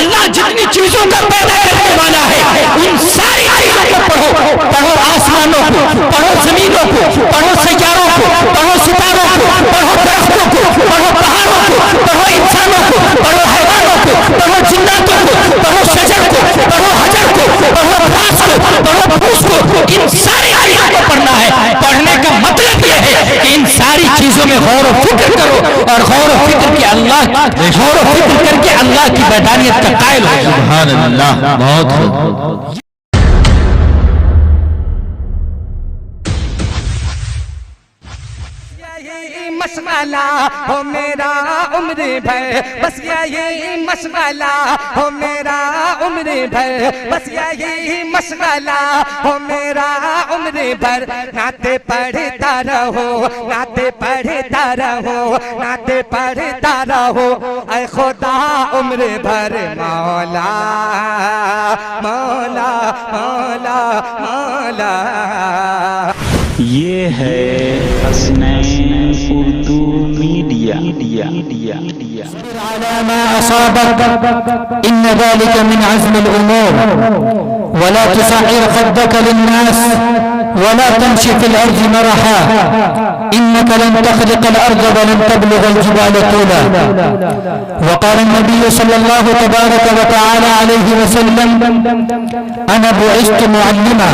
اللہ جتنی چیزوں کا پیدا کرنے والا ہے ان ساری چیزوں کو پڑھو. پڑھو آسمانوں کو، پڑھو زمینوں کو، پڑھو سیاروں کو، پڑھو ستاروں کو، پڑھو درختوں کو، پڑھو پہاڑوں کو، پڑھو انسانوں کو، پڑھو حیوانوں کو، پڑھو جناتوں کو، پڑھو شجر کو، پڑھو حجر کو، پڑھو گھاس کو، پڑھو پھوس کو. ان ساری چیزوں کو پڑھنا ہے. پڑھنے کا مطلب یہ ہے کہ ان ساری چیزوں میں غور و فکر کرو اور غور و فکر کے غور و فکر کر کے اللہ کی وحدانیت کا قائل ہو. سبحان اللہ. بہت خوب. مشغلہ ہو میرا عمر بھر، بس یہی مشغلہ ہو میرا عمر بھر، بس یہی مشغلہ ہو میرا عمر بھر. نعتیں پڑھتا رہو، نعتیں پڑھتا رہو، نعتیں پڑھتا رہو اے خدا عمر بھر. مولا مولا مولا مولا. یہ ہے حسنین اردو میڈیا. على ما أصابك إن ذلك من عزم الأمور ولا تصعر خدك للناس ولا تمشي في الأرض مرحا إنك لن تخرق الأرض ولن تبلغ الجبال طولا. وقال النبي صلى الله تبارك وتعالى عليه وسلم أنا بعثت معلما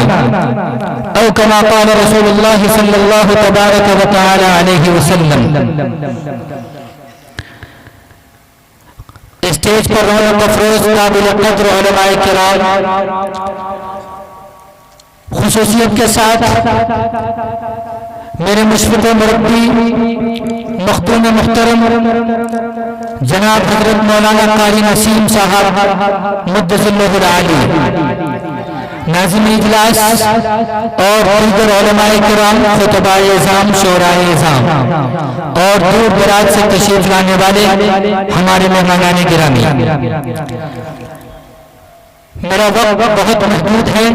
أو كما قال رسول الله صلى الله تبارك وتعالى عليه وسلم. اسٹیج پر رونق افروز قابل قدر علماء کرام خصوصیت کے ساتھ میرے مشفق و مربی مختون محترم جناب حضرت مولانا قاری نسیم صاحب مدث اللہ العالی، ناظم اجلاس اور دیگر علماء کرام، خطباء اعظام، شعراء اعظام اور دور دراز سے تشریف لانے والے ہمارے مہمانان گرامی. میرا وقت بہت محدود ہے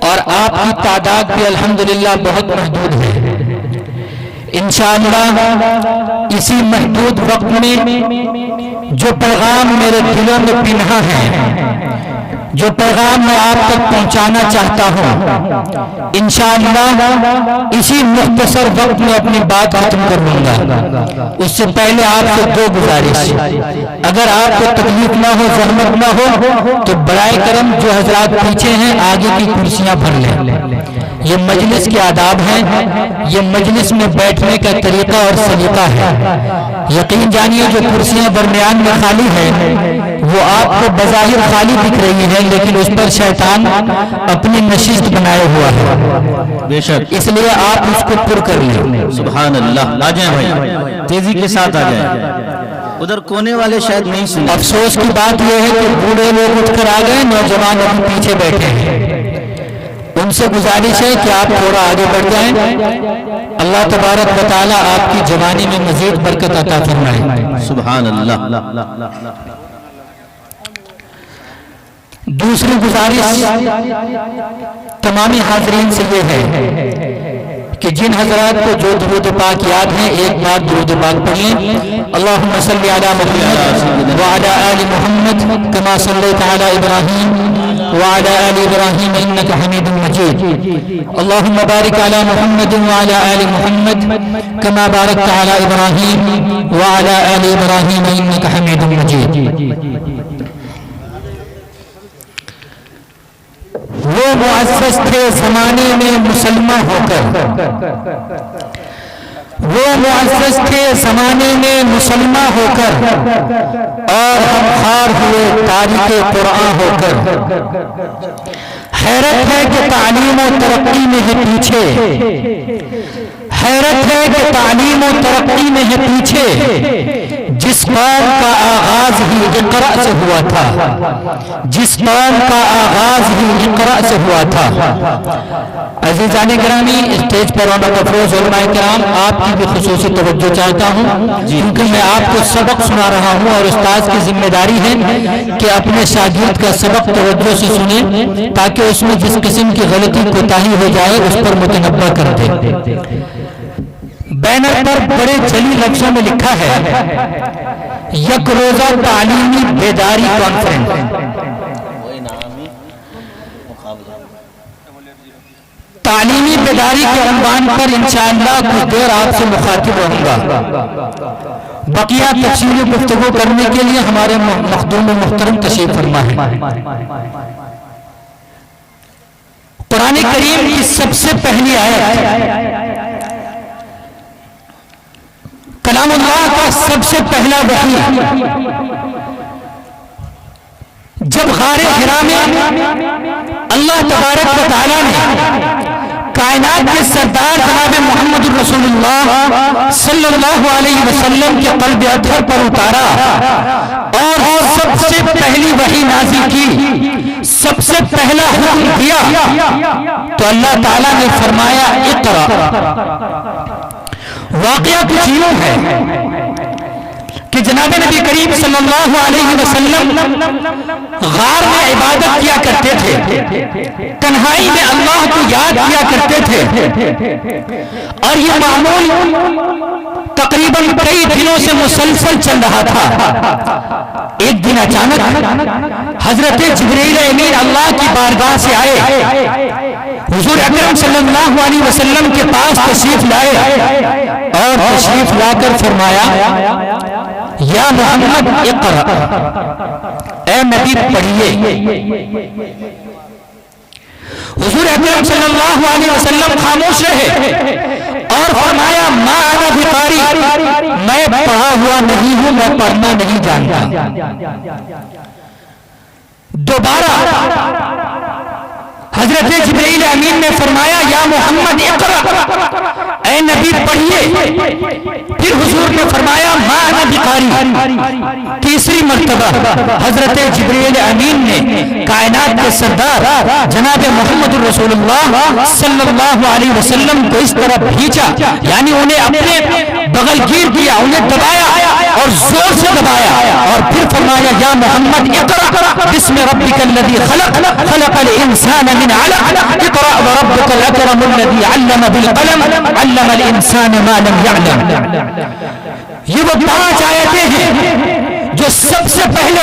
اور آپ کی تعداد بھی الحمدللہ بہت محدود ہے. انشاءاللہ اسی محدود وقت میں جو پیغام میرے دلوں میں پنہا ہے، جو پیغام میں آپ تک پہنچانا چاہتا ہوں، انشاءاللہ اسی مختصر وقت میں اپنی بات ختم کر لوں گا. اس سے پہلے آپ سے دو گزارش. اگر آپ کو تکلیف نہ ہو، زحمت نہ ہو تو برائے کرم جو حضرات پیچھے ہیں آگے کی کرسیاں بھر لیں. یہ مجلس کے آداب ہیں، یہ مجلس میں بیٹھنے کا طریقہ اور سلیقہ ہے. یقین جانیے جو کرسیاں درمیان میں خالی ہیں وہ آپ کو بظاہر خالی دکھ رہی ہے لیکن اس پر شیطان اپنی نشست بنائے ہوا ہے. بے شک. اس لیے آپ اس کو پر کر لیں. سبحان اللہ. آ جائیں بھائی، تیزی کے ساتھ آ جائیں. ادھر کونے والے شاید نہیں سنیں. افسوس کی بات یہ ہے کہ بوڑھے لوگ اٹھ کر آ گئے، نوجوان ابھی پیچھے بیٹھے ہیں. ان سے گزارش ہے کہ آپ تھوڑا آگے بڑھ جائیں. اللہ تبارک و تعالی آپ کی جوانی میں مزید برکت عطا فرمائے. سبحان اللہ. دوسری گزارش تمامی حاضرین سے یہ ہے کہ جن حضرات کو جو درود پاک یاد ہیں ایک بار درود پاک پڑھیں. اللہم صلی علی محمد وعلی آل محمد کما صلیت علی ابراہیم وعلی آل ابراہیم انکا حمید مجید. اللہم بارک علی محمد وعلی آل محمد کما بارکت علی ابراہیم وعلی آل ابراہیم انکا حمید مجید. وہ معزز تھے زمانے میں مسلمان ہو کر، وہ معزز تھے زمانے میں مسلمان ہو کر اور ہم خار ہوئے تاریخ قرآن ہو کر. حیرت ہے کہ تعلیم و ترقی میں ہے پیچھے، حیرت ہے کہ تعلیم و ترقی میں ہے پیچھے. جس قوم کا آغاز ہی اقرا سے ہوا تھا، جس قوم کا آغاز ہی اقرا سے ہوا تھا. عزیزان گرامی، اسٹیج پر رونق افروز علماء کرام، آپ کی بھی خصوصی توجہ چاہتا ہوں کیونکہ میں آپ کو سبق سنا رہا ہوں اور استاذ کی ذمہ داری ہے کہ اپنے شاگرد کا سبق توجہ سے سنیں تاکہ اس میں جس قسم کی غلطی کوتاہی ہو جائے اس پر متنبہ کر دیں. بینر پر بڑے جلی لفظوں میں لکھا ہے یک روزہ تعلیمی بیداری کانفرنس، تعلیمی بیداری کے عنوان پر انشاءاللہ کچھ دیر آپ سے مخاطب رہوں گا۔ بقیہ تفصیلی گفتگو کرنے کے لیے ہمارے مخدوم محترم تشریف فرما ہے۔ قرآن کریم کی سب سے پہلی آیت، کلام اللہ کا سب سے پہلا وحی، جب غار حرا میں اللہ تبارک و تعالیٰ نے کائنات کے سردار جناب محمد رسول اللہ صلی اللہ علیہ وسلم کے قلب اطہر پر اتارا اور سب سے پہلی وحی نازل کی، سب سے پہلا حکم دیا تو اللہ تعالیٰ نے فرمایا اقرأ۔ واقعہ کچھ یوں ہے کہ جناب نبی کریم صلی اللہ علیہ وسلم غار میں عبادت کیا کرتے تھے، تنہائی میں اللہ کو یاد کیا کرتے تھے، اور یہ معمول تقریباً کئی دنوں سے مسلسل چل رہا تھا۔ ایک دن اچانک حضرت جبرائیل امین اللہ کی بارگاہ سے آئے، حضور اکرم صلی اللہ علیہ وسلم کے پاس تشریف لائے اور تشریف لا کر فرمایا یا محمد اقرأ، اے نبی پڑھیے۔ حضور اکرم صلی اللہ علیہ وسلم خاموش رہے اور فرمایا ما انا بقاری، میں پڑھا ہوا نہیں ہوں، میں پڑھنا نہیں جانتا۔ دوبارہ حضرت جبرائیل امین نے فرمایا یا محمد اقرأ، اے نبی پڑھیے۔ پھر حضور نے فرمایا ما انا بقاری۔ تیسری مرتبہ حضرت جبرائیل امین نے کائنات کے سردار جناب محمد رسول اللہ صلی اللہ علیہ وسلم کو اس طرح بھیجا، یعنی انہیں اپنے بغل گیر کیا، انہیں دبایا اور زور سے دبایا، اور پھر فرمایا یا محمد اقرأ بسم ربک الذی خلق، خلق الانسان من علق، اقرأ وربک الاکرم الذی علم بالقلم، علم الانسان ما لم يعلم۔ یہ وہ 5 آیتیں ہیں جو سب سے پہلے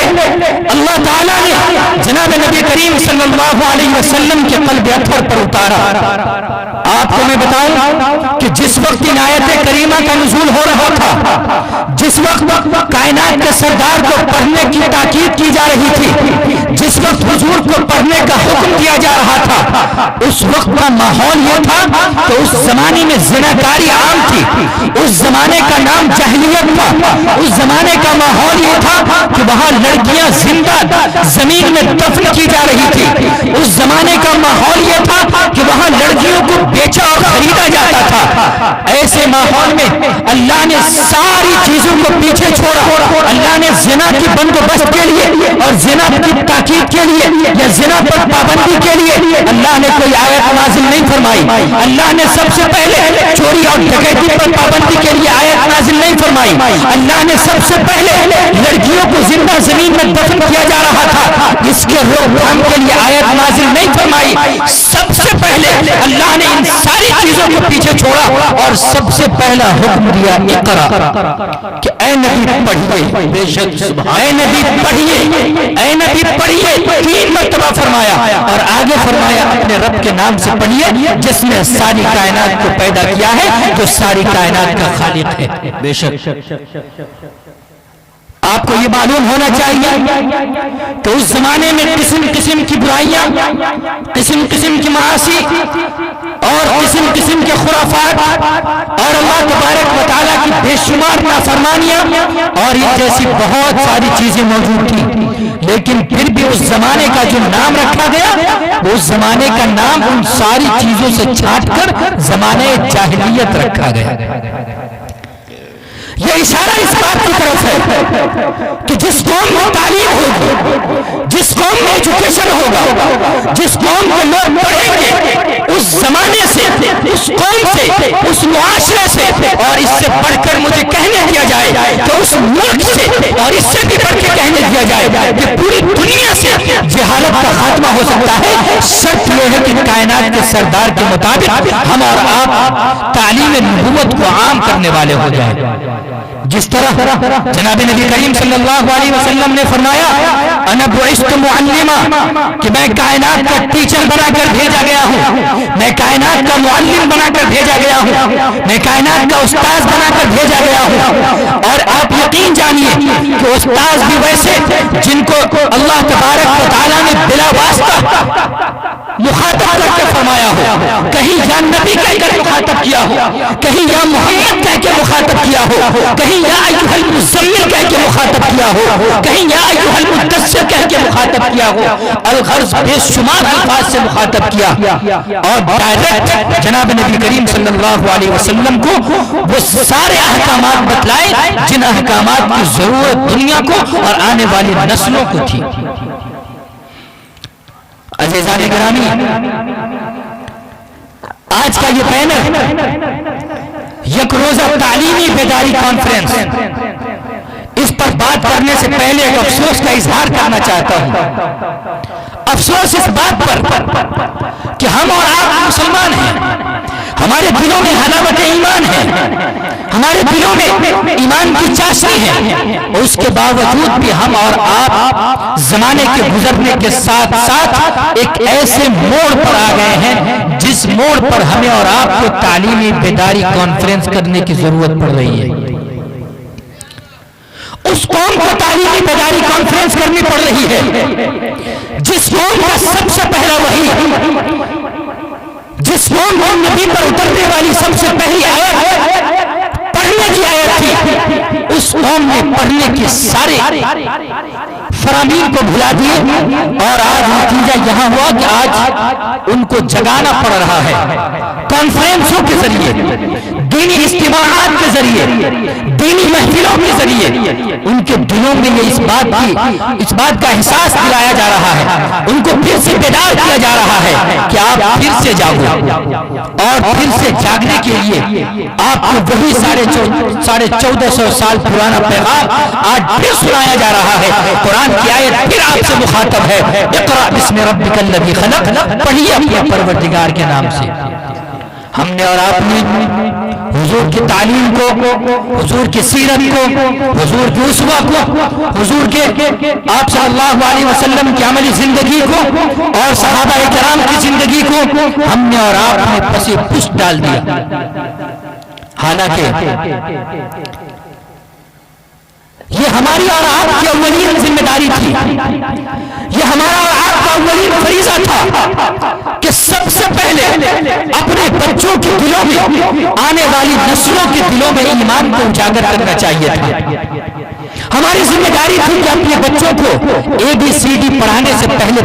اللہ تعالیٰ نے جناب نبی کریم صلی اللہ علیہ وسلم کے قلب اطہر پر اتارا۔ آپ کو میں بتاؤں کہ جس وقت ان آیت کریمہ کا نزول ہو رہا تھا، جس وقت کائنات کے سردار کو پڑھنے کی تاکید کی جا رہی تھی، جس وقت حضور کو پڑھنے کا حکم دیا جا رہا تھا، اس وقت کا ماحول یہ تھا کہ اس زمانے میں زناکاری عام تھی، اس زمانے کا نام جاہلیت تھا، اس زمانے کا ماحول یہ تھا کہ وہاں لڑکیاں زندہ زمین میں دفن کی جا رہی تھی، اس زمانے کا ماحول یہ تھا کہ وہاں لڑکیوں کو بیچا اور خریدا جاتا تھا۔ ایسے ماحول میں اللہ نے ساری چیزوں کو پیچھے چھوڑا، اللہ نے زنا کی بندوبست کے لیے اور زنا کی تاکید کے لیے یا زنا پر پابندی کے لیے اللہ نے کوئی آیت نازل نہیں فرمائی۔ اللہ نے سب سے پہلے چوری اور ڈکیتی پر پابندی کے لیے آیت نازل نہیں فرمائی۔ اللہ نے سب سے پہلے لڑکیوں کو زندہ زمین میں دفن کیا جا رہا تھا، اس کے روک تھام کے لیے آیت نازل نہیں فرمائی۔ سب سے پہلے اللہ نے ان ساری چیزوں کو پیچھے چھوڑا اور سب سے پہلا حکم دیا اقرأ، کہ اے نبی پڑھیے، بے شک اے نبی پڑھیے، اے نبی پڑھیے، 3 مرتبہ فرمایا، اور آگے فرمایا اپنے رب کے نام سے پڑھیے جس نے ساری کائنات کو پیدا کیا ہے، جو ساری کائنات کا خالق ہے۔ بے شک آپ کو یہ معلوم ہونا چاہیے کہ اس زمانے میں قسم قسم کی برائیاں، قسم قسم کی معاصی اور قسم قسم کے خرافات اور اللہ تبارک و تعالیٰ کی بے شمار نافرمانیاں اور ان جیسی بہت ساری چیزیں موجود تھیں، لیکن پھر بھی اس زمانے کا جو نام رکھا گیا، اس زمانے کا نام ان ساری چیزوں سے چھانٹ کر زمانے جاہلیت رکھا گیا۔ یہ اشارہ اس بات کی طرف ہے کہ جس قوم میں تعلیم ہوگی، جس قوم میں ایجوکیشن ہوگا، جس قوم کے لوگ پڑھیں گے، اس زمانے سے، اس قوم سے، اس معاشرے سے اور اس سے بڑھ کر مجھے کہنے دیا جائے کہ اس ملک سے اور اس سے بھی بڑھ کے کہنے دیا جائے کہ پوری دنیا سے جہالت کا خاتمہ ہو سکتا ہے، شرط یہ ہے کہ کائنات کے سردار کے مطابق ہم اور آپ تعلیم نبوت کو عام کرنے والے ہو جائیں۔ جس طرح جناب نبی کریم صلی اللہ علیہ وسلم نے فرمایا انا بعثت معلما کہ میں کائنات کا ٹیچر بنا کر بھیجا گیا ہوں، میں کائنات کا معلم بنا کر بھیجا گیا ہوں، میں کائنات کا استاذ بنا کر بھیجا گیا ہوں۔ اور آپ یقین جانیے کہ استاذ بھی ویسے جن کو اللہ تبارک و تعالیٰ نے بلا واسطہ مخاطب کر کے فرمایا ہو، کہیں یا نبی کہہ کر مخاطب کیا ہو، کہیں یا محمد کہہ کے مخاطب کیا ہو، کہیں یا ایھا المزمل کہہ کے مخاطب کیا ہو، کہیں یا ایھا المدثر کہہ کے مخاطب کیا ہو، الغرض بے شمار الفاظ سے مخاطب کیا اور ڈائریکٹ جناب نبی کریم صلی اللہ علیہ وسلم کو وہ سارے احکامات بتلائے جن احکامات کی ضرورت دنیا کو اور آنے والی نسلوں کو تھی۔ عزیزان گرامی، آج کا یہ پینل یک روزہ تعلیمی بیداری کانفرنس، اس پر بات کرنے سے پہلے ایک افسوس کا اظہار کرنا چاہتا ہوں۔ افسوس اس بات پر کہ ہم اور آپ مسلمان ہیں، ہمارے دلوں میں حلاوت ایمان ہے، ہمارے دلوں میں ایمان کی چاشنی ہے، اور اس کے باوجود بھی ہم اور آپ زمانے کے گزرنے کے ساتھ ساتھ ایک ایسے موڑ پر آ گئے ہیں جس موڑ پر ہمیں اور آپ کو تعلیمی بیداری کانفرنس کرنے کی ضرورت پڑ رہی ہے۔ اس قوم کو تعلیمی بیداری کانفرنس کرنی پڑ رہی ہے جس قوم کا سب سے پہلا وحی، جس قوم کو نبی پر اترنے والی سب سے پہلی آیت پڑھنے کی آیت تھی، اس قوم نے پڑھنے کی سارے فرامین کو بھلا دیے اور آج نتیجہ یہاں ہوا کہ آج ان کو جگانا پڑ رہا ہے کانفرنسوں کے ذریعے، دینی اجتماعات کے ذریعے، دینی محفلوں کے ذریعے ان کے دلوں میں یہ اس بات کا احساس دلایا جا رہا ہے، ان کو پھر سے بیدار کیا جا رہا ہے کہ آپ پھر سے جاگو، اور پھر سے جاگنے کے لیے آپ کو وہی 1450 سال پرانا پیغام آج پھر سنایا جا رہا ہے۔ قرآن کی آیت پھر آپ سے مخاطب ہے، اقرأ بسم ربک الذی خلق، پڑھیے اپنے پروردگار کے نام سے۔ ہم نے اور آپ نے حضور کی تعلیم کو، حضور کی سیرت کو، حضور کی اسوہ کو، حضور کے آپ صلی اللہ علیہ وسلم کی عملی زندگی کو اور صحابہ کرام کی زندگی کو ہم نے اور آپ نے پس پشت ڈال دیا۔ حالانکہ یہ ہماری اور آپ کی اولین ذمہ داری تھی، یہ ہمارا اور آپ کا اولین فریضہ تھا کہ سب سے پہلے اپنے بچوں کے دلوں میں، آنے والی نسلوں کے دلوں میں ایمان کو اجاگر کرنا چاہیے تھا۔ ہماری ذمہ داری تھی کہ اپنے بچوں کو ABCD پڑھانے سے پہلے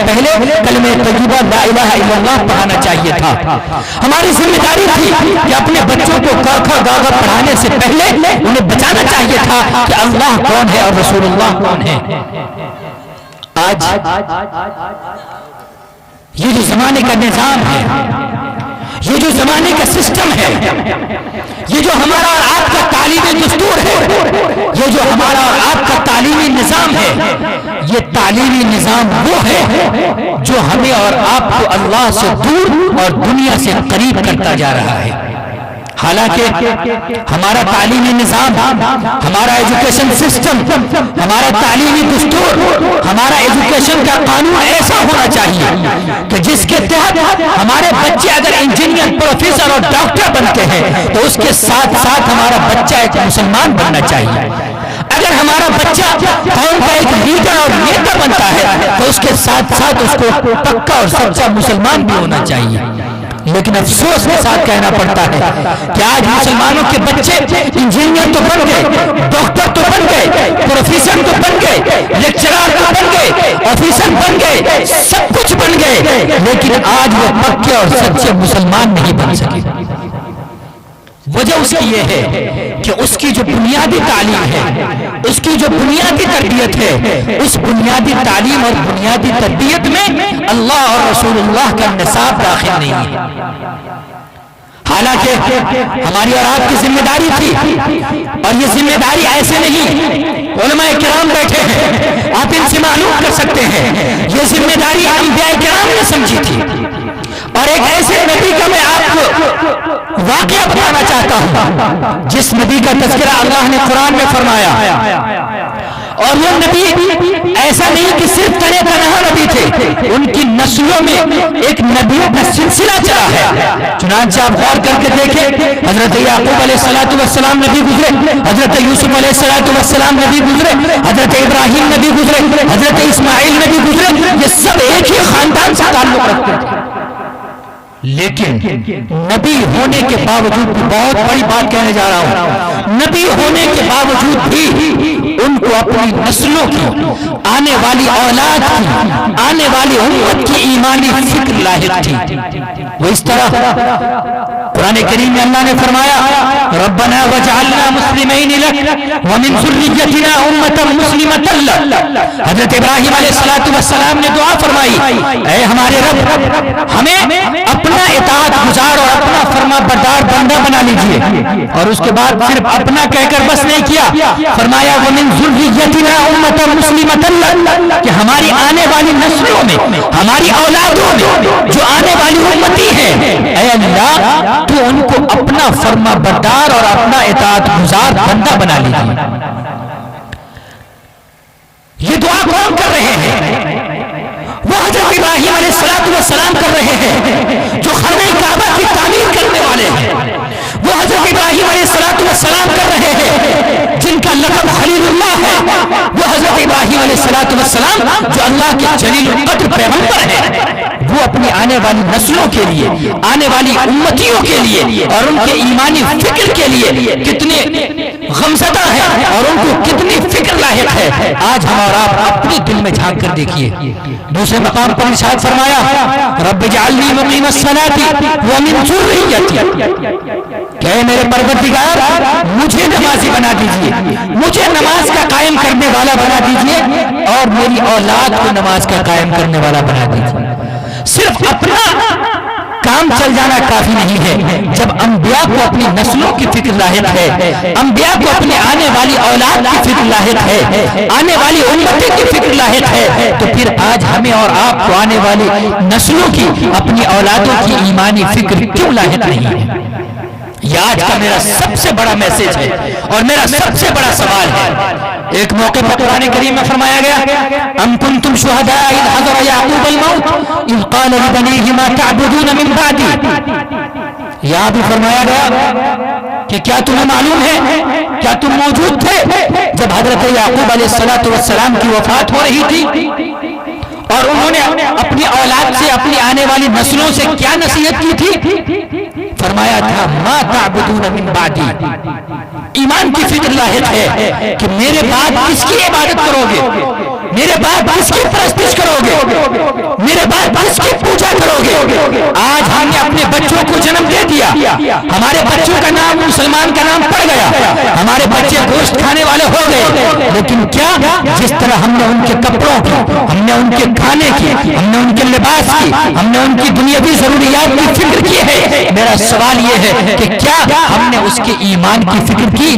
کلمہ طیبہ لا الہ الا اللہ پڑھانا چاہیے تھا۔ ہماری ذمہ داری تھی کہ اپنے بچوں کو ک خ گ گ پڑھانے سے پہلے انہیں بچانا چاہیے تھا کہ اللہ کون ہے اور رسول اللہ کون ہے۔ آج یہ جو زمانے کا نظام ہے، یہ جو زمانے کا سسٹم ہے، یہ جو ہمارا اور آپ کا تعلیمی دستور ہے، یہ جو ہمارا اور آپ کا تعلیمی نظام ہے، یہ تعلیمی نظام وہ ہے جو ہمیں اور آپ کو اللہ سے دور اور دنیا سے قریب کرتا جا رہا ہے۔ حالانکہ ہمارا تعلیمی نظام، ہمارا ایجوکیشن سسٹم، ہمارا تعلیمی دستور، ہمارا ایجوکیشن کا قانون ایسا ہونا چاہیے کہ جس کے تحت ہمارے بچے اگر انجینئر، پروفیسر اور ڈاکٹر بنتے ہیں تو اس کے ساتھ ساتھ ہمارا بچہ ایک مسلمان بننا چاہیے۔ اگر ہمارا بچہ قوم کا ایک لیڈر اور نیتا بنتا ہے تو اس کے ساتھ ساتھ اس کو پکا اور سچا مسلمان بھی ہونا چاہیے۔ لیکن افسوس کے ساتھ کہنا پڑتا ہے کہ آج مسلمانوں کے بچے انجینئر تو بن گئے، ڈاکٹر تو بن گئے، پروفیسر تو بن گئے، لیکچرار تو بن گئے، آفیسر بن گئے، سب کچھ بن گئے، لیکن آج وہ پکے اور سچے مسلمان نہیں بن سکے۔ وجہ اس کی یہ ہے کہ اس کی جو بنیادی تعلیم ہے، اس کی جو بنیادی تربیت ہے، اس بنیادی تعلیم اور بنیادی تربیت میں اللہ اور رسول اللہ کا نصاب داخل نہیں ہے۔ حالانکہ ہماری اور آپ کی ذمہ داری تھی، اور یہ ذمہ داری ایسے نہیں، علماء کرام بیٹھے ہیں، آپ ان سے معلوم کر سکتے ہیں، یہ ذمہ داری انبیاء کرام نے سمجھی تھی، اور ایک ایسے نبی کا میں آپ کو واقعہ بتانا چاہتا ہوں جس نبی کا تذکرہ اللہ نے قرآن میں فرمایا، اور وہ نبی ایسا نہیں کہ صرف تنہا نبی تھے، ان کی نسلوں میں ایک نبیوں کا سلسلہ چلا ہے۔ چنانچہ آپ غور کر کے دیکھیں، حضرت یعقوب علیہ السلام نبی گزرے، حضرت یوسف علیہ السلام نبی گزرے، حضرت ابراہیم نبی گزرے، حضرت اسماعیل نبی گزرے، یہ سب ایک ہی خاندان سے تعلق رکھتے تھے۔ لیکن نبی ہونے کے باوجود بھی، بہت بڑی بات کہنے جا رہا ہوں، نبی ہونے کے باوجود بھی ان کو اپنی نسلوں کی، آنے والی اولاد کی، آنے والی امت کی ایمانی فکر لاحق تھی۔ وہ اس طرح قرآن کریم میں اللہ نے فرمایا، ربنا وجعلنا مسلمین لک ومن ذریتنا امۃ مسلمۃ لک۔ حضرت ابراہیم علیہ السلام نے دعا فرمائی، اے ہمارے رب، ہمیں اپنا اطاعت گزار اور اپنا فرما بردار بندہ بنا لیجئے۔ اور اس کے بعد صرف اپنا کہہ کر بس نہیں کیا، فرمایا ومن ذریتنا امۃ مسلمۃ لک، کہ ہماری آنے والی نسلوں میں، ہماری اولادوں میں جو آنے والی امتی ہیں، اے اللہ تو ان کو اپنا فرما بردار اور اپنا اطاعت گزار بندہ بنا لیجئے۔ یہ دعا کون کر رہے ہیں؟ وہ حضرت ابراہیم علیہ السلام کر رہے ہیں جو خانہ کعبہ کی تعمیر کرنے والے ہیں۔ وہ حضرت ابراہیم علیہ السلام کر رہے ہیں جن کا لقب خلیل اللہ ہے۔ وہ حضرت ابراہیم علیہ السلام جو اللہ کے جلیل القدر پیغمبر ہیں، وہ اپنی آنے والی نسلوں کے لیے، آنے والی امتیوں کے لیے اور ان کے ایمانی فکر کے لیے کتنے غمزدہ ہیں اور ان کو کتنی فکر لاحق ہے۔ آج ہم اور آپ اپنے دل میں جھانک کر دیکھیے۔ دوسرے مقام پر ارشاد فرمایا، رب اجعلنی مقیم الصلاۃ ومن ذریتی، کہ اے میرے پروردگار مجھے نمازی بنا دیجئے، مجھے نماز کا قائم کرنے والا بنا دیجئے اور میری اولاد کو نماز کا قائم کرنے والا بنا دیجئے۔ صرف اپنا کام چل جانا کافی نہیں ہے، جب انبیاء کو اپنی نسلوں کی فکر لاحق ہے، انبیاء کو اپنی آنے والی اولاد کی فکر لاحق ہے، آنے والی امتیں کی فکر لاحق ہے، تو پھر آج ہمیں اور آپ کو آنے والی نسلوں کی، اپنی اولادوں کی ایمانی فکر کیوں لاحق نہیں ہے؟ یہ آج کا میرا سب سے بڑا میسج ہے اور میرا سب سے بڑا سوال ہے۔ ایک موقع پر قرآن کریم میں فرمایا گیا، ام کنتم شہداء اذ حضر یعقوب الموت اذ قال لبنیہ ما تعبدون من بعدی۔ یہاں بھی فرمایا گیا کہ کیا تمہیں معلوم ہے، کیا تم موجود تھے جب حضرت یعقوب علیہ السلام کی وفات ہو رہی تھی اور انہوں نے اپنی اولاد سے، اپنی آنے والی نسلوں سے کیا نصیحت کی تھی؟ فرمایا تھا ما تعبدون من بعدی، ایمان کی فکر لاحق ہے کہ میرے بعد کس کی عبادت کرو گے، میرے بعد کس کی پرستش کرو گے، میرے بعد کس کی پوجا کرو گے۔ آج ہم نے اپنے بچوں کو جنم دے دیا، ہمارے بچوں کا نام مسلمان کا نام پڑ گیا، ہمارے بچے گوشت کھانے والے ہو گئے، لیکن کیا جس طرح ہم نے ان کے کپڑوں کی، ہم نے ان کے کھانے کی، ہم نے ان کے لباس کی، ہم نے ان کی دنیاوی ضروریات کی فکر کی ہے، میرا سوال یہ ہے کہ کیا ہم نے اس کے ایمان کی فکر کی؟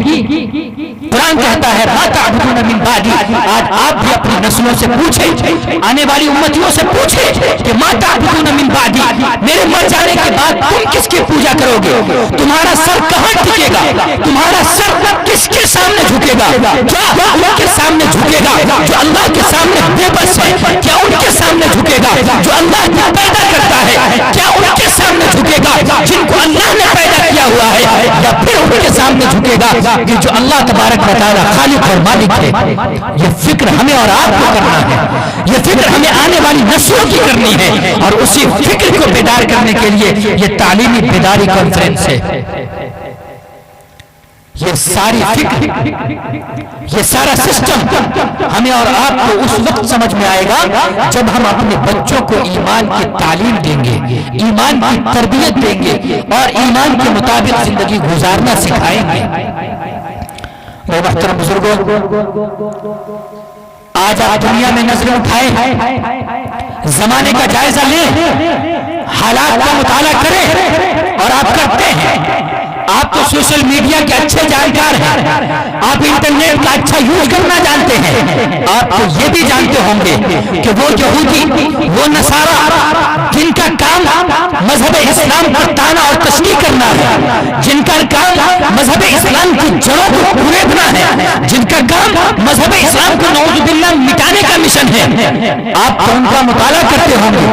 قرآن کہتا ہے ما تعبدون من بعدی۔ آج آپ بھی اپنی نسلوں سے پوچھیں، آنے والی امتیوں سے پوچھیں کہ ما تعبدون من بعدی، میرے مر جانے کے بعد تم کس کی پوجا کرو گے؟ تمہارا سر کہاں ٹکے گا؟ تمہارا سر کس کے سامنے جھکے گا؟ کیا ان کے سامنے جھکے گا جو اللہ کے سامنے بے بس ہے؟ کیا ان کے سامنے جھکے گا جو اللہ کو پیدا کرتا ہے؟ کیا ان کے سامنے جھکے گا جن کو اللہ نے پیدا کیا ہوا ہے؟ یا پھر ان کے سامنے جھکے گا کہ جو اللہ تبارک و تعالی خالق اور مالک ہے؟ یہ فکر ہمیں اور آپ کو کرنا ہے، یہ فکر ہمیں آنے والی نسلوں کی کرنی ہے، اور اسی فکر کو بیدار کرنے کے لیے یہ تعلیمی بیداری کانفرنس ہے۔ یہ ساری فکر، یہ سارا سسٹم ہمیں اور آپ کو اس وقت سمجھ میں آئے گا جب ہم اپنے بچوں کو ایمان کی تعلیم دیں گے، ایمان کی تربیت دیں گے اور ایمان کے مطابق زندگی گزارنا سکھائیں گے۔ میرے محترم بزرگوں، آج آپ دنیا میں نظریں اٹھائیں، زمانے کا جائزہ لیں، حالات کا مطالعہ کریں، اور آپ کرتے ہیں آپ تو سوشل میڈیا کے اچھے جانکار ہیں، آپ انٹرنیٹ کا اچھا یوز کرنا جانتے ہیں، آپ تو یہ بھی جانتے ہوں گے کہ وہ یہودی، وہ نصارہ جن کا کام مذہب اسلام پر طعنہ اور تشنیع کرنا ہے، جن کا کام مذہب اسلام کی جڑوں کو کھودنا ہے، جن کا کام مذہب اسلام کو نعوذ باللہ مٹانے کا مشن ہے، آپ تو ان کا مطالعہ کرتے ہوں گے،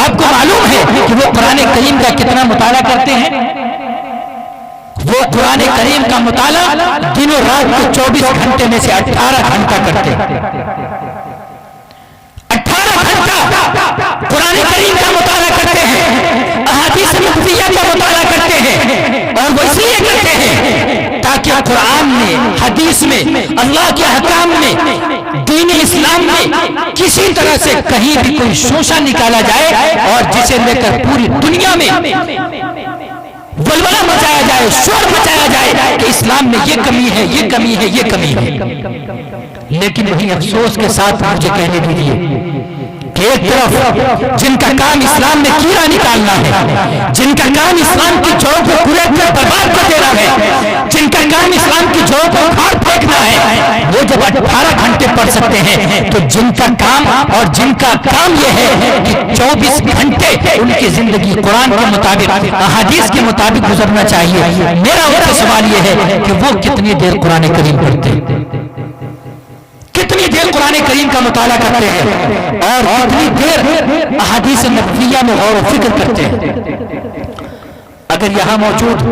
آپ کو معلوم ہے کہ وہ قرآن کریم کا کتنا مطالعہ کرتے ہیں؟ وہ قرآن کریم کا مطالعہ دن و رات کے 24 گھنٹے میں سے 18 گھنٹہ کرتے ہیں، 18 گھنٹہ قرآن کریم کا مطالعہ کرتے ہیں، احادیث نبویہ کا مطالعہ کرتے ہیں، اور وہ اس لیے کرتے ہیں تاکہ قرآن میں، حدیث میں، اللہ کے احکام میں، دین اسلام میں کسی طرح سے کہیں بھی کوئی شوشہ نکالا جائے اور جسے لے کر پوری دنیا میں ولولہ مچایا جائے، شور مچایا جائے کہ اسلام میں یہ کمی ہے، یہ کمی ہے، یہ کمی ہے۔ لیکن وہی افسوس کے ساتھ مجھے کہنے دیجیے کہ ایک طرف جن کا کام اسلام میں کیڑا نکالنا ہے، جن کا کام اسلام کی جڑوں کو کریٹ کر برباد کر دینا ہے، جن کا کام اسلام کی جڑوں کو اکھاڑ پھینکنا ہے، وہ جب 18 گھنٹے پڑھ سکتے ہیں تو جن کا کام اور جن کا کام یہ ہے کہ 24 گھنٹے ان کی زندگی قرآن کے مطابق، احادیث کے مطابق گزرنا چاہیے، میرا ان سے سوال یہ ہے کہ وہ کتنی دیر قرآن کریم پڑھتے ہیں، کتنی دیر قرآن کریم کا مطالعہ کرتے ہیں، اور کتنی دیر احادیث نبویہ میں غور و فکر کرتے ہیں۔ اگر یہاں موجود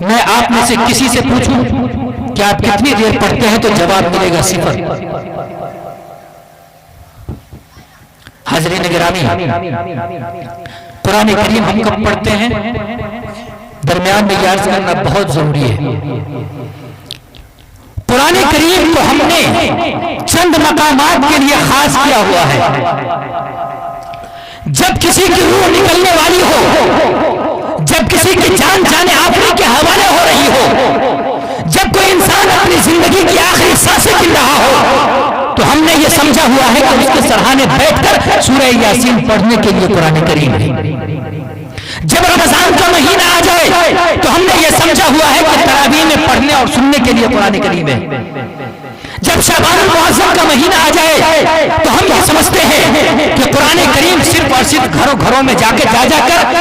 میں آپ میں سے کسی سے پوچھوں کہ آپ کتنی دیر پڑھتے ہیں تو جواب ملے گا 0۔ حاضرین گرامی، قرآن کریم ہم کب پڑھتے ہیں؟ درمیان میں یہ عرض کرنا بہت ضروری ہے، قرآن کریم کو ہم نے چند مقامات کے لیے خاص کیا ہوا ہے۔ جب کسی کی روح نکلنے والی ہو، جب کسی کی جان جانے آخری کے حوالے ہو رہی ہو، جب کوئی انسان اپنی زندگی کی آخری سانسیں گن رہا ہو، تو ہم نے یہ سمجھا ہوا ہے کہ اس کے سرحانے بیٹھ کر سورہ یاسین پڑھنے کے لیے قرآن کریم ہے۔ جب رمضان کا مہینہ آ جائے تو ہم نے یہ سمجھا ہوا ہے کہ تراویح میں پڑھنے اور سننے کے لیے قرآن کریم ہے۔ جب شعبان المعظم کا مہینہ آ جائے تو ہم یہ سمجھتے ہیں کہ قرآن کریم صرف اور صرف گھروں گھروں میں جا کر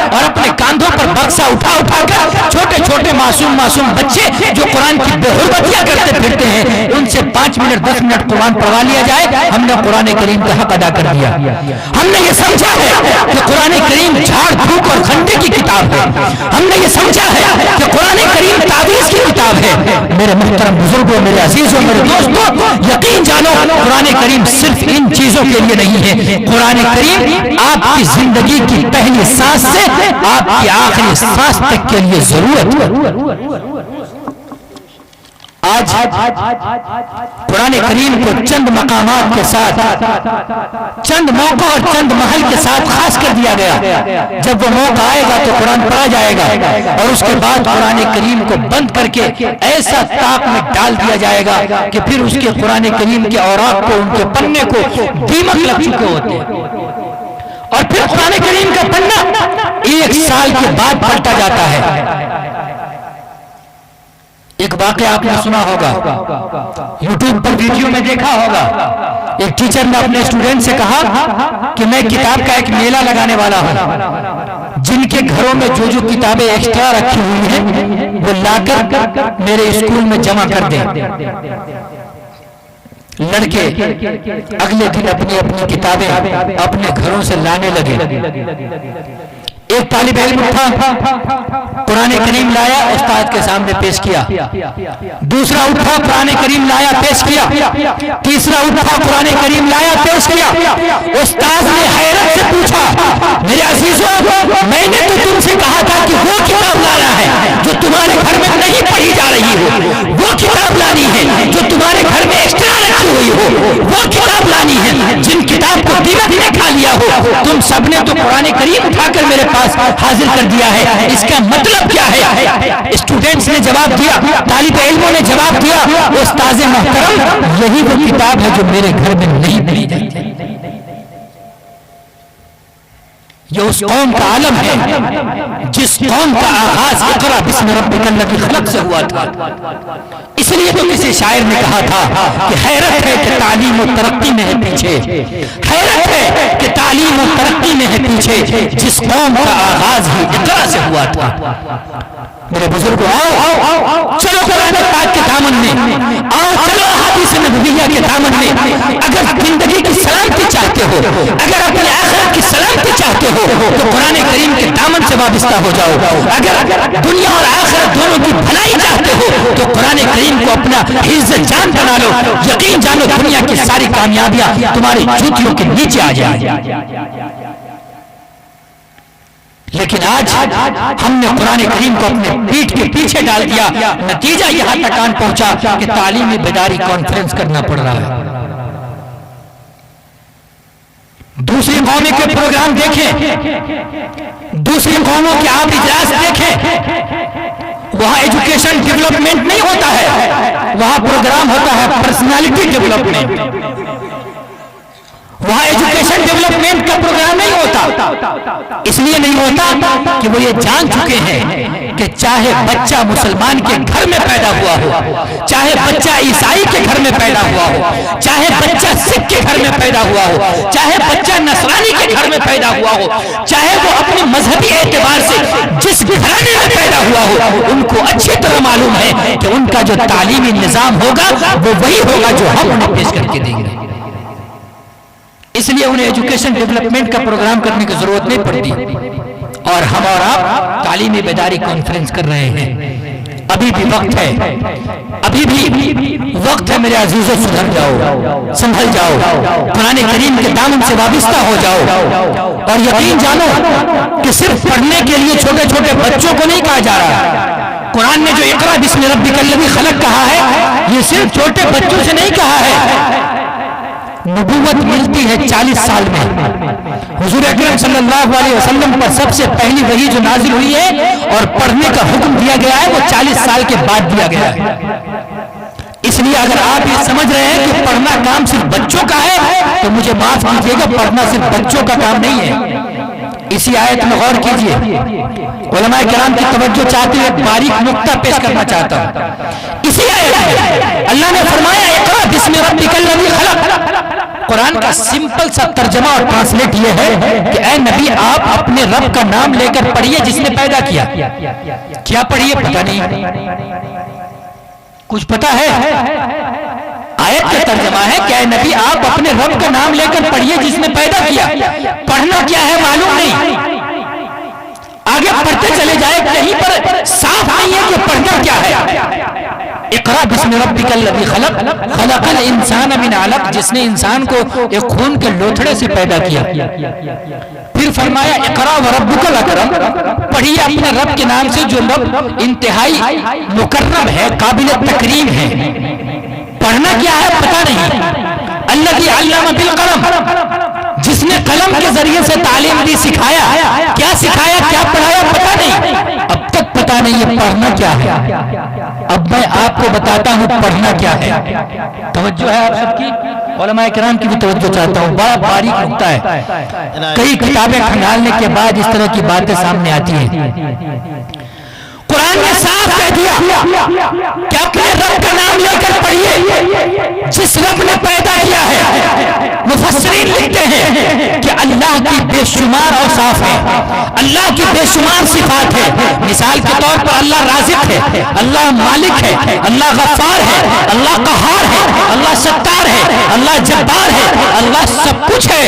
اور اپنے کاندھوں پر بکسا اٹھا کر چھوٹے چھوٹے معصوم بچے جو قرآن کی بے حرمتیاں کرتے پھرتے ہیں ان سے 5 منٹ 10 منٹ قرآن پڑھوا لیا جائے، ہم نے قرآن کریم کا حق ادا کر دیا۔ ہم نے یہ سمجھا ہے کہ قرآن کریم جھاڑ پھونک اور گھنٹے کی کتاب ہے، ہم نے یہ سمجھا ہے کہ قرآن کریم تعویذ کی کتاب ہے۔ میرے محترم بزرگوں، میرے عزیزوں، میرے دوستوں، یقین جانو قرآن کریم صرف ان چیزوں کے لیے نہیں ہے، قرآن کریم آپ کی زندگی کی پہلی سانس سے آپ کی آخری سانس تک کے لیے ضرورت ہے۔ آج قرآن کریم کو چند مقامات کے ساتھ، چند موقع اور چند محل کے ساتھ خاص کر دیا گیا۔ جب وہ موقع آئے گا تو قرآن پڑھا جائے گا اور اس کے بعد قرآن کریم کو بند کر کے ایسا طاق میں ڈال دیا جائے گا کہ پھر اس کے قرآن کریم کے اوراق کو، ان کے پنے کو دیمک لگ چکے ہوتے ہیں، اور پھر قرآن کریم کا پنا 1 سال کے بعد پلٹا جاتا ہے۔ ایک واقعہ آپ نے سنا ہوگا، یوٹیوب پر ویڈیو میں دیکھا ہوگا، ایک ٹیچر نے اپنے اسٹوڈنٹ سے کہا کہ میں کتاب کا ایک میلہ لگانے والا ہوں، جن کے گھروں میں جو کتابیں ایکسٹرا رکھی ہوئی ہیں وہ لا کر میرے اسکول میں جمع کر دیں۔ لڑکے اگلے دن اپنی کتابیں اپنے گھروں سے لانے لگے۔ ایک طالب علم اٹھا، قرآن کریم لایا، استاد کے سامنے پیش کیا۔ دوسرا اٹھا، قرآن کریم لایا، پیش کیا۔ تیسرا اٹھا، قرآن کریم لایا، پیش کیا۔ استاد نے حیرت سے پوچھا، میرے عزیزوں، میں نے تو تم سے کہا تھا کہ وہ کتاب لانا ہے جو تمہارے گھر میں نہیں پڑھی جا رہی ہو، وہ کتاب لانی ہے جو تمہارے گھر میں ایکسٹرا رکھی ہوئی ہو، وہ کتاب لانی ہے جن کتاب کو دیمک نے کھا لیا ہو۔ تم سب نے تو قرآن کریم اٹھا کر میرے پاس حاضر کر دیا ہے، اس کا مطلب کیا ہے؟ اسٹوڈنٹس نے جواب دیا، طالب علموں نے جواب دیا، استاذ محترم یہی وہ کتاب ہے جو میرے گھر میں نہیں پڑھی جاتی، یہ اس قوم کا عالم ہے جس قوم کا آغاز اقرا بسم ربک الذی خلق سے ہوا تھا. اس لیے تو کسی شاعر نے کہا تھا کہ حیرت ہے کہ تعلیم و ترقی میں ہے پیچھے, حیرت ہے کہ تعلیم و ترقی میں ہے پیچھے جس قوم کا آغاز ہی اقرا سے ہوا تھا. میرے بزرگوں, آؤ چلو قرآن پاک کے دامن میں, آؤ چلو حدیث نبویہ کے دامن میں. اگر زندگی کی سلامتی چاہتے ہو, اگر اپنی آخرت کی سلامتی چاہتے ہو تو قرآن کریم کے دامن سے وابستہ ہو جاؤ. اگر دنیا اور آخرت دونوں کی بھلائی چاہتے ہو تو قرآن کریم کو اپنا حفظ جان بنا لو. یقین جانو دنیا کی ساری کامیابیاں تمہاری جوتیوں کے نیچے آ جائیں. لیکن آج ہم نے قرآن کریم کو اپنے پیٹھ کے پیچھے ڈال دیا. نتیجہ یہاں تک آن پہنچا کہ تعلیمی بیداری کانفرنس کرنا پڑ رہا ہے. دوسری قوموں کے پروگرام دیکھیں, دوسری قوموں کے آپ اجلاس دیکھیں, وہاں ایجوکیشن ڈیولپمنٹ نہیں ہوتا ہے, وہاں پروگرام ہوتا ہے پرسنالٹی ڈیولپمنٹ. وہاں ایجوکیشن ڈیولپمنٹ کا پروگرام نہیں ہوتا. اس لیے نہیں ہوتا کہ وہ یہ جان چکے ہیں کہ چاہے بچہ مسلمان کے گھر میں پیدا ہوا ہو, چاہے بچہ عیسائی کے گھر میں پیدا ہوا ہو, چاہے بچہ سکھ کے گھر میں پیدا ہوا ہو, چاہے بچہ نصرانی کے گھر میں پیدا ہوا ہو, چاہے وہ اپنے مذہبی اعتبار سے جس گھرانے میں پیدا ہوا ہو, ان کو اچھی طرح معلوم ہے کہ ان کا جو تعلیمی نظام ہوگا وہ وہی ہوگا جو ہم انہیں پیش کر کے دیں گے. اس لیے انہیں ایجوکیشن ڈیولپمنٹ کا پروگرام کرنے کی ضرورت نہیں پڑتی. اور ہم اور آپ تعلیمی بیداری کانفرنس کر رہے ہیں. ابھی بھی وقت ہے, ابھی بھی وقت ہے میرے عزیزوں. سدھر جاؤ, سنبھل جاؤ, قرآن کریم کے دامن سے وابستہ ہو جاؤ. اور یقین جانو کہ صرف پڑھنے کے لیے چھوٹے چھوٹے بچوں کو نہیں کہا جا رہا. قرآن نے جو اقرا بسم ربک الذی خلق کہا ہے, یہ صرف چھوٹے بچوں سے نہیں کہا ہے. نبوت ملتی ہے 40 سال میں. حضور اکرم صلی اللہ علیہ وسلم پر سب سے پہلی وحی جو نازل ہوئی ہے اور پڑھنے کا حکم دیا گیا ہے وہ 40 سال کے بعد دیا گیا ہے. اس لیے اگر آپ یہ سمجھ رہے ہیں کہ پڑھنا کام صرف بچوں کا ہے تو مجھے معاف کیجیے گا, پڑھنا صرف بچوں کا کام نہیں ہے. اسی آیت میں غور کیجیے. علماء کرام کی توجہ چاہتے ہوئے ایک باریک نقطہ پیش کرنا چاہتا ہوں. اسی آیت میں اللہ نے فرمایا اقرا بسم ربک الذی خلق. قرآن کا سمپل سا ترجمہ اور ٹرانسلیٹ یہ ہے کہ اے نبی آپ اپنے رب کا نام لے کر پڑھیے جس نے پیدا کیا. کیا پڑھیے پتہ نہیں, کچھ پتہ ہے؟ آیت کا ترجمہ ہے کہ اے نبی آپ اپنے رب کا نام لے کر پڑھیے جس نے پیدا کیا. پڑھنا کیا ہے معلوم نہیں, آگے پڑھتے چلے جائے, کہیں پر صاف نہیں ہے کہ پڑھنا کیا ہے. اقرا بسم ربک الذی خلق خلق الانسان من علق, جس نے انسان کو ایک خون کے لوتھڑے سے پیدا کیا. پھر فرمایا اقرا وربک الاکرم, پڑھیے اپنے رب کے نام سے جو رب انتہائی مکرم ہے, قابل تکریم ہے. پڑھنا کیا ہے پتہ نہیں. الذی علم بالقلم, جس نے قلم کے ذریعے سے تعلیم دی, سکھایا. کیا سکھایا, کیا پڑھایا پتہ نہیں, اب تک پتہ نہیں یہ پڑھنا کیا ہے. اب میں آپ کو بتاتا ہوں پڑھنا کیا ہے. توجہ ہے آپ سب کی, علماء کرام کی بھی توجہ چاہتا ہوں. بڑا باریک نقطہ ہے, کئی کتابیں کھنگالنے کے بعد اس طرح کی باتیں سامنے آتی ہیں. قرآن نے صاف کہہ دیا کہ اپنے رب کا نام لے کر پڑھیے جس رب نے پیدا کیا ہے. مفسرین لکھتے ہیں کہ اللہ کی بے شمار اوصاف ہے, اللہ کی بے شمار صفات ہے. مثال کے طور پر اللہ رازق ہے, اللہ مالک ہے, اللہ غفار ہے, اللہ قہار ہے, اللہ ستار ہے, اللہ جبار ہے, اللہ سب کچھ ہے.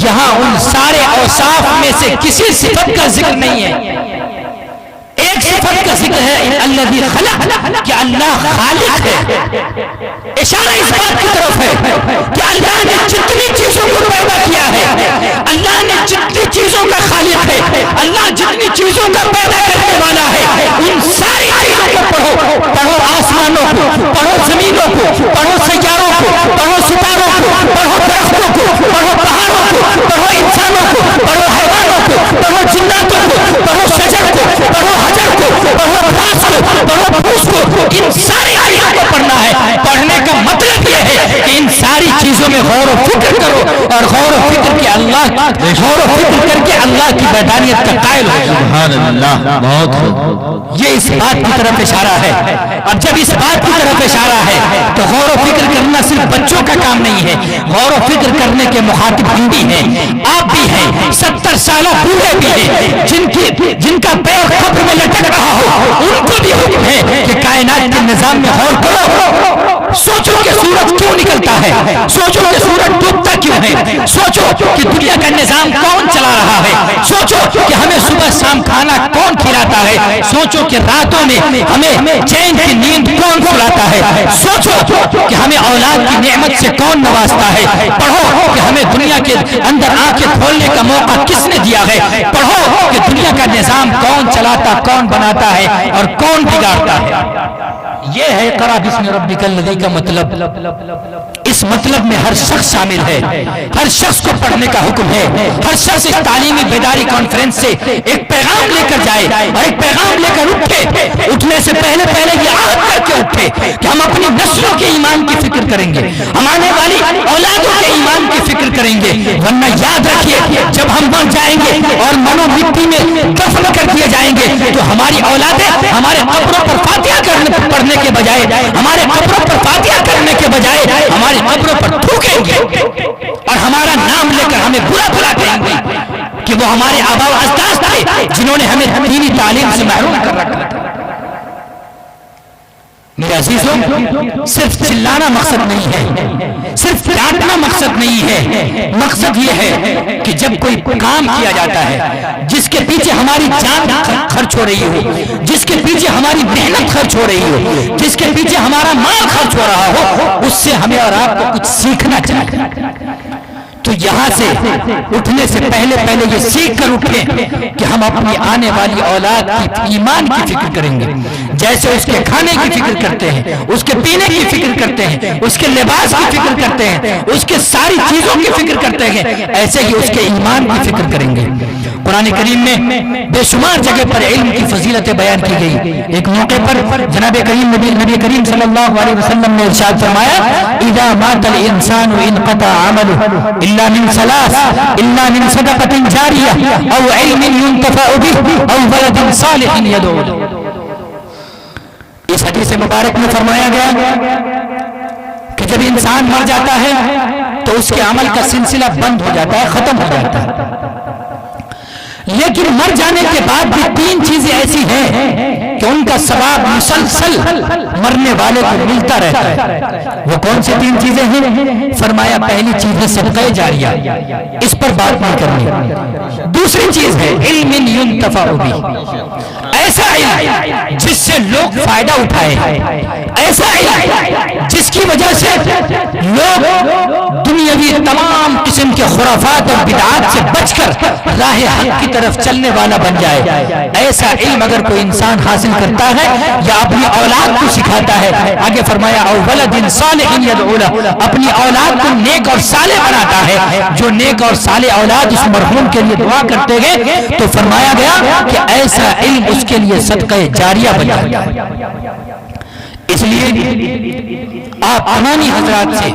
یہاں ان سارے اوصاف میں سے کسی صفت کا ذکر نہیں ہے. ایک صفت کا ذکر ہے الذی خلق, کہ اللہ خالق ہے. اشارہ اس بات کی طرف ہے کہ اللہ نے جتنی چیزوں کو پیدا کیا ہے, اللہ نے جتنی چیزوں کا خالق ہے, اللہ جتنی چیزوں کا پیدا کرنے والا ہے, ان ساری چیزوں کو پڑھو. پڑھو آسمانوں کو, پڑھو زمینوں کو, پڑھو سیاروں کو, پڑھو ستاروں کو, پڑھو درختوں کو, پڑھو پہاڑوں کو, پڑھو انسانوں کو, پڑھو حیوانوں کو, پڑھو جناتوں کو, پڑھو شجر کو, پڑھو حجر کو, پڑھو گھاس کو, پڑھو پھوس کو. ان ساری چیزوں کو پڑھنا ہے. پڑھنے کا مطلب یہ ہے کہ ان ساری چیزوں چیزوں میں غور و فکر کرو اور غور و فکر کے غور و فکر کر کے اللہ کی وحدانیت کا قائل ہو جاؤ۔ سبحان اللہ، بہت خوب۔ یہ اس بات کی طرف اشارہ ہے۔ اب جب اس بات کی طرف اشارہ ہے تو غور و فکر کرنا صرف بچوں کا کام نہیں ہے، غور و فکر کرنے کے مخاطب ہم بھی ہیں، آپ بھی ہیں، 70 سالہ بوڑھے بھی ہیں، جن کا پیر قبر میں لٹک رہا ہو، ان کو بھی حکم ہے کہ کائنات کے نظام میں غور کرو۔ سوچو کہ سورج کیوں نکلتا ہے، سوچو کہ سورج ڈوبتا کیوں ہے، سوچو کہ دنیا کا نظام کون چلا رہا ہے، سوچو کہ ہمیں صبح شام کھانا کون کھلاتا ہے، سوچو کہ راتوں میں ہمیں چین کی نیند کون سلاتا ہے، سوچو کہ ہمیں اولاد کی نعمت سے کون نوازتا ہے، پڑھو کہ ہمیں دنیا کے اندر آنکھیں کھولنے کا موقع کس نے دیا ہے، پڑھو کہ دنیا کا نظام کون چلاتا، کون بناتا ہے اور کون بگاڑتا ہے۔ یہ ہے اقرأ باسم ربک الذی کا مطلب۔ اس مطلب میں ہر شخص شامل ہے، ہر شخص کو پڑھنے کا حکم ہے، ہر شخص اس تعلیمی بیداری کانفرنس سے ایک پیغام لے کر جائے اور ایک پیغام لے کر اٹھے، اٹھنے سے پہلے یہ عہد کر کے اٹھے کہ ہم اپنی نسلوں کے ایمان کی فکر کریں گے، ہم آنے والی اولادوں کے ایمان کی فکر کریں گے، ورنہ یاد رکھیے جب ہم مر جائیں گے اور منو مٹی میں دفن کر دیے جائیں گے تو ہماری اولادیں ہمارے قبروں پر فاتحہ پڑھنے کے بجائے، ہمارے قبروں پر فاتحہ کرنے کے بجائے ہماری قبروں پر تھوکیں گے اور ہمارا نام لے کر ہمیں برا بھلا کہیں گے کہ وہ ہمارے آباء و اجداد تھے جنہوں نے ہمیں دینی تعلیم سے محروم کر رکھا تھا۔ میرے عزیزوں، صرف چلانا مقصد نہیں ہے، صرف ڈانٹنا مقصد نہیں ہے، مقصد یہ ہے کہ جب کوئی کام کیا جاتا ہے جس کے پیچھے ہماری جان خرچ ہو رہی ہو، جس کے پیچھے ہماری محنت خرچ ہو رہی ہو، جس کے پیچھے ہمارا مال خرچ ہو رہا ہو، اس سے ہمیں اور آپ کو کچھ سیکھنا چاہیے۔ تو یہاں سے اٹھنے سے پہلے یہ سیکھ کر اٹھیں کہ ہم اپنی آنے والی اولاد کی ایمان کی فکر کریں گے، جیسے اس کے کھانے کی فکر کرتے ہیں، اس کے پینے کی فکر کرتے ہیں، اس کے لباس کی فکر کرتے ہیں، اس کے ساری چیزوں کی فکر کرتے ہیں، ایسے ہی اس کے ایمان کی فکر کریں گے۔ قرآن کریم میں بے شمار جگہ پر علم کی فضیلتیں بیان کی گئی۔ ایک موقع پر جناب کریم نبی کریم صلی اللہ علیہ وسلم نے ارشاد فرمایا اذا مات الانسان انقطع عمله الا من ثلاث الا من صدقة جاریہ او علم ينتفع به او ولد صالح يدعو له۔ اس حدیث مبارک میں فرمایا گیا کہ جب انسان مر جاتا ہے تو اس کے عمل کا سلسلہ بند ہو جاتا ہے، ختم ہو جاتا ہے، لیکن مر جانے کے بعد بھی 3 چیزیں ایسی ہیں کہ ان کا ثواب مسلسل مرنے والے کو ملتا رہتا ہے۔ وہ کون سی 3 چیزیں ہیں؟ فرمایا پہلی چیز ہے صدقہ جاریہ، اس پر بات نہیں کرنی۔ دوسری چیز ہے علم ينتفع به، ایسا علم جس سے لوگ فائدہ اٹھائے، ایسا علم جس کی وجہ سے لوگ دنیاوی تمام قسم کے خرافات اور بدعات سے بچ کر راہ حق کی طرف چلنے والا بن جائے۔ ایسا علم اگر کوئی انسان حاصل کرتا ہے یا اپنی اولاد کو سکھاتا ہے، آگے فرمایا او ولد صالح يدعو له، اپنی اولاد کو نیک اور صالح بناتا ہے، جو نیک اور صالح اولاد اس مرحوم کے لیے دعا کرتے ہیں تو فرمایا گیا کہ ایسا علم اس کے لیے صدقہ جاریہ بن جاتا ہے۔ اس لیے آپ تمامی حضرات سے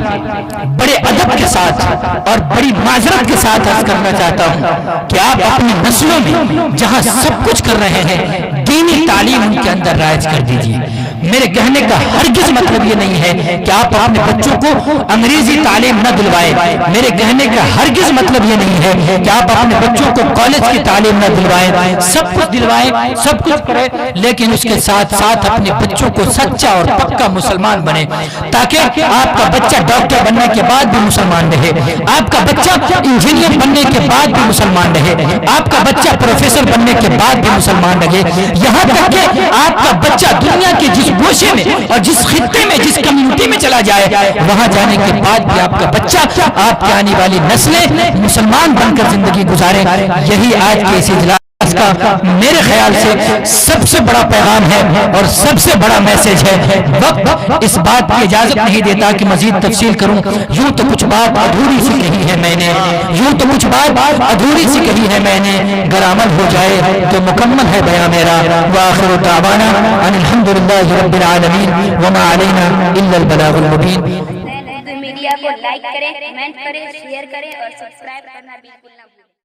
بڑے ادب کے ساتھ اور بڑی معذرت کے ساتھ عرض کرنا چاہتا ہوں کہ آپ اپنی نسلوں میں جہاں سب کچھ کر رہے ہیں دینی تعلیم ان کے اندر رائج کر دیجیے۔ میرے کہنے کا ہرگز مطلب یہ نہیں ہے کہ آپ اپنے بچوں کو انگریزی تعلیم نہ دلوائیں، میرے کہنے کا ہرگز مطلب یہ نہیں ہے کہ آپ اپنے بچوں کو کالج کی تعلیم نہ دلوائیں، سب کچھ دلوائیں، سب کچھ کریں، لیکن اس کے ساتھ ساتھ اپنے بچوں کو سچا اور پکا مسلمان بنے، تاکہ آپ کا بچہ ڈاکٹر بننے کے بعد بھی مسلمان رہے، آپ کا بچہ انجینئر بننے کے بعد بھی مسلمان رہے، آپ کا بچہ پروفیسر بننے کے بعد بھی مسلمان رہے، یہاں تک کہ آپ کا بچہ دنیا کے جس گوشے میں اور جس خطے میں جس کمیونٹی میں چلا جائے وہاں جانے کے بعد بھی آپ کا بچہ، آپ کی آنے والی نسلیں مسلمان بن کر زندگی گزاریں۔ یہی آج کے اس اجلاس کا میرے خیال سے سب سے بڑا پیغام ہے اور سب سے بڑا میسج ہے۔ وقت اس بات کی اجازت نہیں دیتا کہ مزید تفصیل کروں، یوں تو کچھ بات ادھوری سی کہی ہے میں نے، گر عمل ہو جائے تو مکمل ہے بیان میرا۔ وآخر دعوانا ان الحمدللہ رب العالمین وما علینا الا البلاغ المبین۔ میڈیا کو لائک کریں، کمنٹ کریں، شیئر کریں اور سبسکرائب کرنا بالکل نہ بھولیں۔